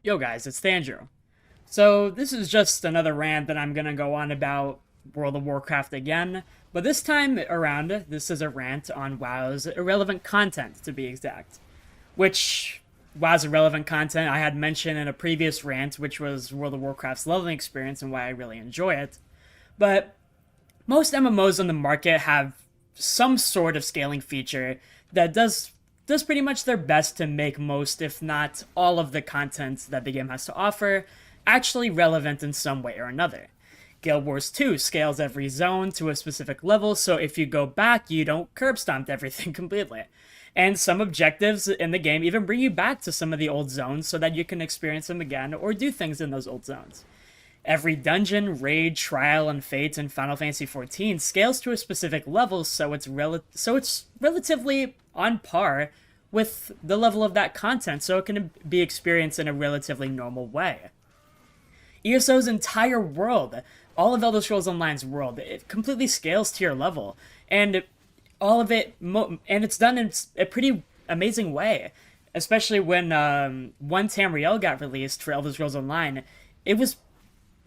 Yo guys, it's Andrew. So this is just another rant that I'm gonna go on about World of Warcraft again, but this time around, this is a rant on WoW's irrelevant content, to be exact. Which WoW's irrelevant content I had mentioned in a previous rant, which was World of Warcraft's leveling experience and why I really enjoy it. But most MMOs on the market have some sort of scaling feature that does pretty much their best to make most, if not all, of the content that the game has to offer actually relevant in some way or another. Guild Wars 2 scales every zone to a specific level, so if you go back, you don't curb stomp everything completely. And some objectives in the game even bring you back to some of the old zones so that you can experience them again or do things in those old zones. Every dungeon, raid, trial, and fate in Final Fantasy XIV scales to a specific level, so it's relatively on par with the level of that content, so it can be experienced in a relatively normal way. ESO's entire world, all of Elder Scrolls Online's world, it completely scales to your level, and all of it, and it's done in a pretty amazing way. Especially when one Tamriel got released for Elder Scrolls Online, it was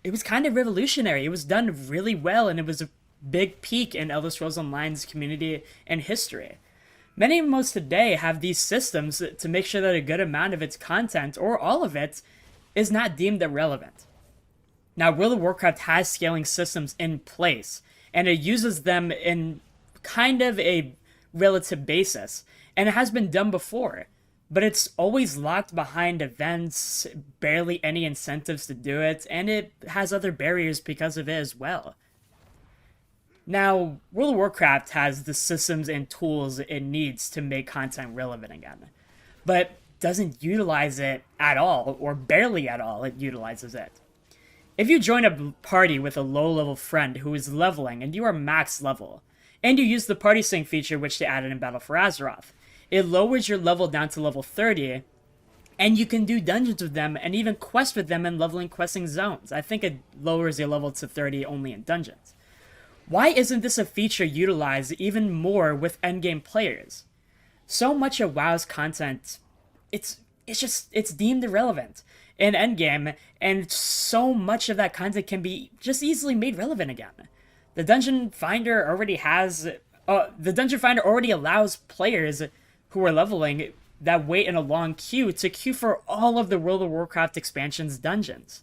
it was kind of revolutionary. It was done really well, and it was a big peak in Elder Scrolls Online's community and history. Many MMOs today have these systems to make sure that a good amount of its content, or all of it, is not deemed irrelevant. Now, World of Warcraft has scaling systems in place, and it uses them in kind of a relative basis, and it has been done before. But it's always locked behind events, barely any incentives to do it, and it has other barriers because of it as well. Now, World of Warcraft has the systems and tools it needs to make content relevant again, but doesn't utilize it at all, or barely at all, it utilizes it. If you join a party with a low level friend who is leveling and you are max level, and you use the party sync feature which they added in Battle for Azeroth, it lowers your level down to level 30, and you can do dungeons with them and even quest with them in leveling questing zones. I think it lowers your level to 30 only in dungeons. Why isn't this a feature utilized even more with endgame players? So much of WoW's content, it's deemed irrelevant in endgame, and so much of that content can be just easily made relevant again. The Dungeon Finder already has, the Dungeon Finder already allows players who are leveling that wait in a long queue to queue for all of the World of Warcraft expansion's dungeons.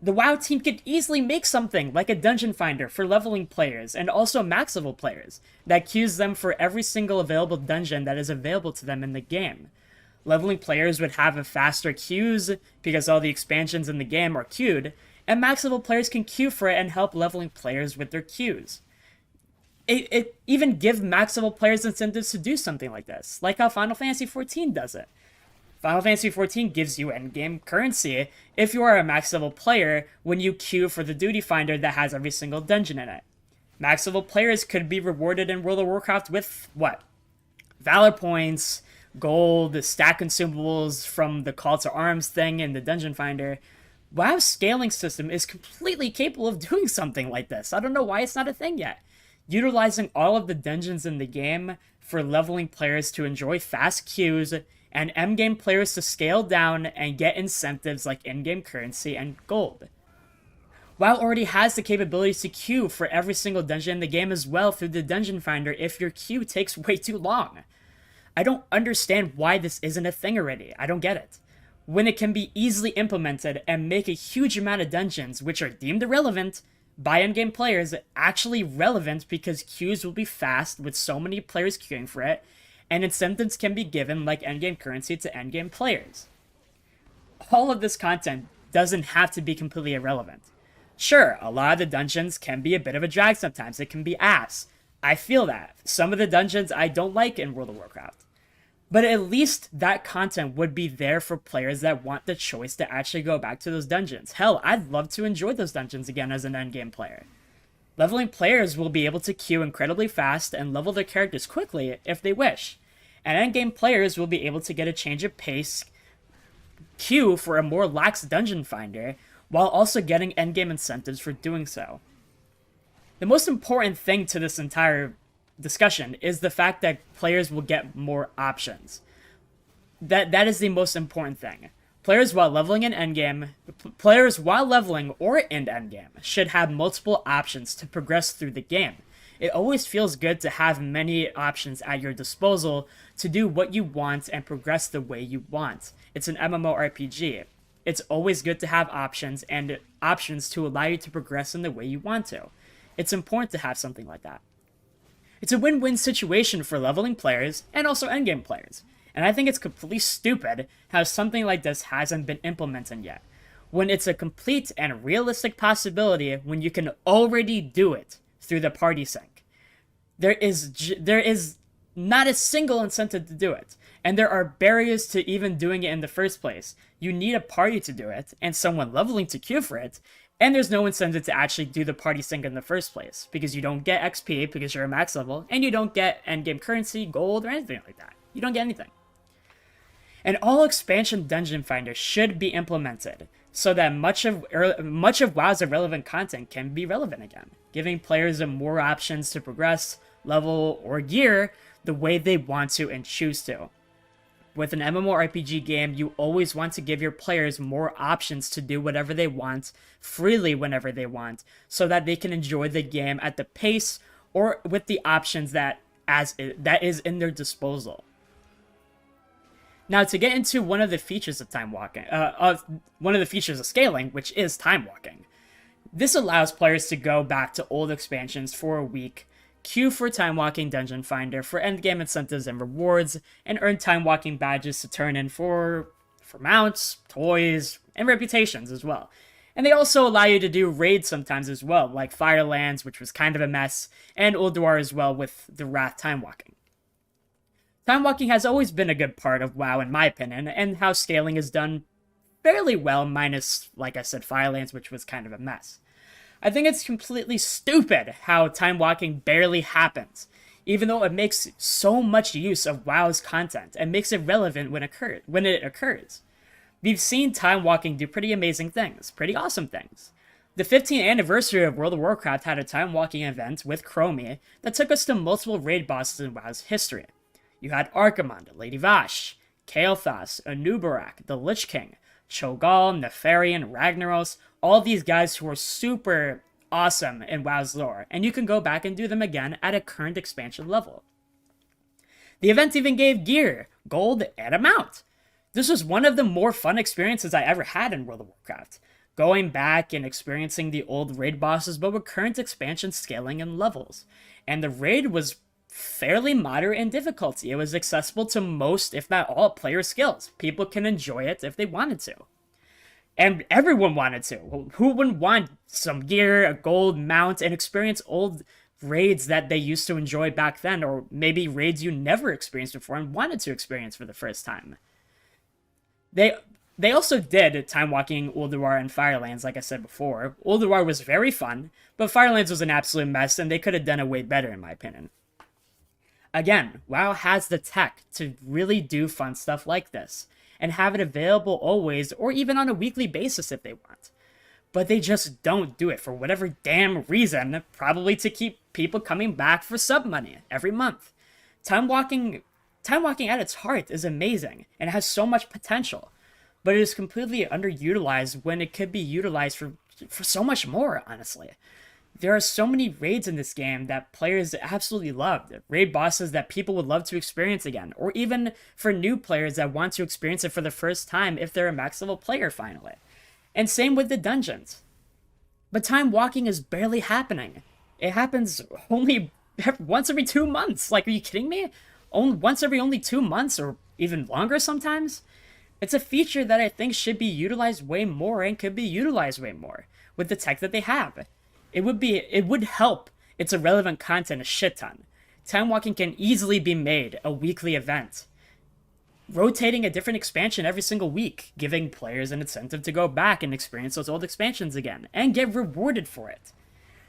The WoW team could easily make something like a Dungeon Finder for leveling players and also max level players that queues them for every single available dungeon that is available to them in the game. Leveling players would have a faster queues because all the expansions in the game are queued, and max level players can queue for it and help leveling players with their queues. It even give max level players incentives to do something like this, like how Final Fantasy XIV does it. Final Fantasy XIV gives you endgame currency if you are a max level player when you queue for the duty finder that has every single dungeon in it. Max level players could be rewarded in World of Warcraft with what? Valor points, gold, stack consumables from the Call to Arms thing in the Dungeon Finder. WoW's scaling system is completely capable of doing something like this. I don't know why it's not a thing yet. Utilizing all of the dungeons in the game for leveling players to enjoy fast queues and endgame players to scale down and get incentives like in-game currency and gold. WoW already has the capability to queue for every single dungeon in the game as well through the Dungeon Finder if your queue takes way too long. I don't understand why this isn't a thing already. I don't get it. When it can be easily implemented and make a huge amount of dungeons, which are deemed irrelevant by endgame players, actually relevant because queues will be fast with so many players queuing for it, and incentives can be given like endgame currency to endgame players. All of this content doesn't have to be completely irrelevant. Sure, a lot of the dungeons can be a bit of a drag sometimes. It can be ass. I feel that. Some of the dungeons I don't like in World of Warcraft. But at least that content would be there for players that want the choice to actually go back to those dungeons. Hell, I'd love to enjoy those dungeons again as an endgame player. Leveling players will be able to queue incredibly fast and level their characters quickly if they wish. And endgame players will be able to get a change of pace, queue for a more lax dungeon finder, while also getting endgame incentives for doing so. The most important thing to this entire discussion is the fact that players will get more options. That is the most important thing. Players while leveling or in endgame should have multiple options to progress through the game. It always feels good to have many options at your disposal to do what you want and progress the way you want. It's an MMORPG. It's always good to have options and options to allow you to progress in the way you want to. It's important to have something like that. It's a win-win situation for leveling players and also endgame players. And I think it's completely stupid how something like this hasn't been implemented yet, when it's a complete and realistic possibility when you can already do it through the party sync. There is not a single incentive to do it, and there are barriers to even doing it in the first place. You need a party to do it, and someone leveling to queue for it, and there's no incentive to actually do the party sync in the first place, because you don't get XP because you're a max level, and you don't get endgame currency, gold, or anything like that. You don't get anything. And all expansion dungeon finders should be implemented so that much of WoW's irrelevant content can be relevant again, giving players more options to progress, level, or gear the way they want to and choose to. With an MMORPG game, you always want to give your players more options to do whatever they want, freely whenever they want, so that they can enjoy the game at the pace or with the options that is in their disposal. Now, to get into one of the features of one of the features of scaling, which is Timewalking. This allows players to go back to old expansions for a week, queue for Timewalking Dungeon Finder for endgame incentives and rewards, and earn Timewalking badges to turn in for mounts, toys, and reputations as well. And they also allow you to do raids sometimes as well, like Firelands, which was kind of a mess, and Ulduar as well with the Wrath Timewalking. Timewalking has always been a good part of WoW in my opinion, and how scaling is done fairly well, minus, like I said, Firelands, which was kind of a mess. I think it's completely stupid how Timewalking barely happens, even though it makes so much use of WoW's content and makes it relevant when it occurs. We've seen Timewalking do pretty amazing things, pretty awesome things. The 15th anniversary of World of Warcraft had a Timewalking event with Chromie that took us to multiple raid bosses in WoW's history. You had Archimonde, Lady Vash, Kael'thas, Anubarak, the Lich King, Cho'Gall, Nefarian, Ragnaros, all these guys who are super awesome in WoW's lore, and you can go back and do them again at a current expansion level. The event even gave gear, gold, and a mount. This was one of the more fun experiences I ever had in World of Warcraft, going back and experiencing the old raid bosses but with current expansion scaling and levels. And the raid was fairly moderate in difficulty. It was accessible to most, if not all, player skills. People can enjoy it if they wanted to. And everyone wanted to. Who wouldn't want some gear, a gold mount, and experience old raids that they used to enjoy back then, or maybe raids you never experienced before and wanted to experience for the first time? They also did Timewalking, Ulduar, and Firelands, like I said before. Ulduar was very fun, but Firelands was an absolute mess, and they could have done it way better, in my opinion. Again, WoW has the tech to really do fun stuff like this, and have it available always, or even on a weekly basis if they want. But they just don't do it for whatever damn reason, probably to keep people coming back for sub money every month. Timewalking at its heart is amazing, and has so much potential, but it is completely underutilized when it could be utilized for so much more, honestly. There are so many raids in this game that players absolutely love. Raid bosses that people would love to experience again. Or even for new players that want to experience it for the first time if they're a max level player finally. And same with the dungeons. But Timewalking is barely happening. It happens only once every 2 months. Like, are you kidding me? Once every only 2 months or even longer sometimes? It's a feature that I think should be utilized way more and could be utilized way more with the tech that they have. It would help its irrelevant content a shit ton. Timewalking can easily be made a weekly event, rotating a different expansion every single week, giving players an incentive to go back and experience those old expansions again, and get rewarded for it.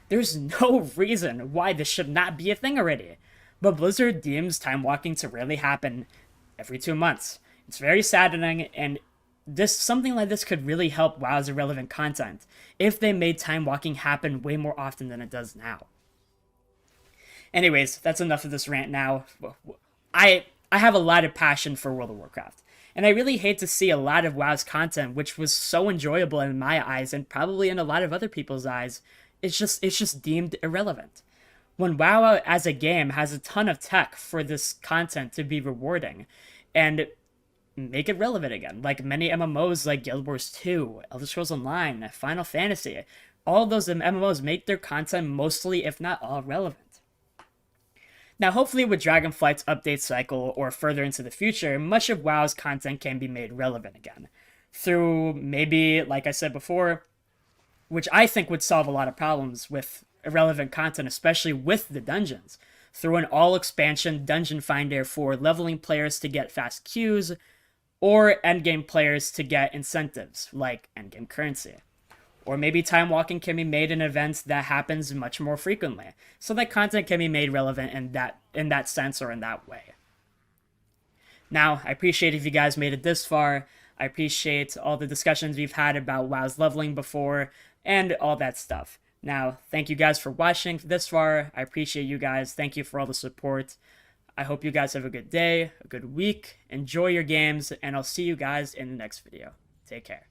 There's no reason why this should not be a thing already, but Blizzard deems Timewalking to really happen every 2 months. It's very saddening, and something like this could really help WoW's irrelevant content if they made Timewalking happen way more often than it does now. Anyways, that's enough of this rant now. I have a lot of passion for World of Warcraft, And I really hate to see a lot of WoW's content, which was so enjoyable in my eyes and probably in a lot of other people's eyes, it's just deemed irrelevant. When WoW as a game has a ton of tech for this content to be rewarding and make it relevant again, like many MMOs like Guild Wars 2, Elder Scrolls Online, Final Fantasy, all of those MMOs make their content mostly, if not all, relevant. Now, hopefully, with Dragonflight's update cycle or further into the future, much of WoW's content can be made relevant again. Through maybe, like I said before, which I think would solve a lot of problems with irrelevant content, especially with the dungeons. Through an all expansion dungeon finder for leveling players to get fast queues, or endgame players to get incentives, like endgame currency. Or maybe time walking can be made an event that happens much more frequently, so that content can be made relevant in that sense or in that way. Now, I appreciate if you guys made it this far. I appreciate all the discussions we've had about WoW's leveling before and all that stuff. Now, thank you guys for watching this far. I appreciate you guys. Thank you for all the support. I hope you guys have a good day, a good week. Enjoy your games, and I'll see you guys in the next video. Take care.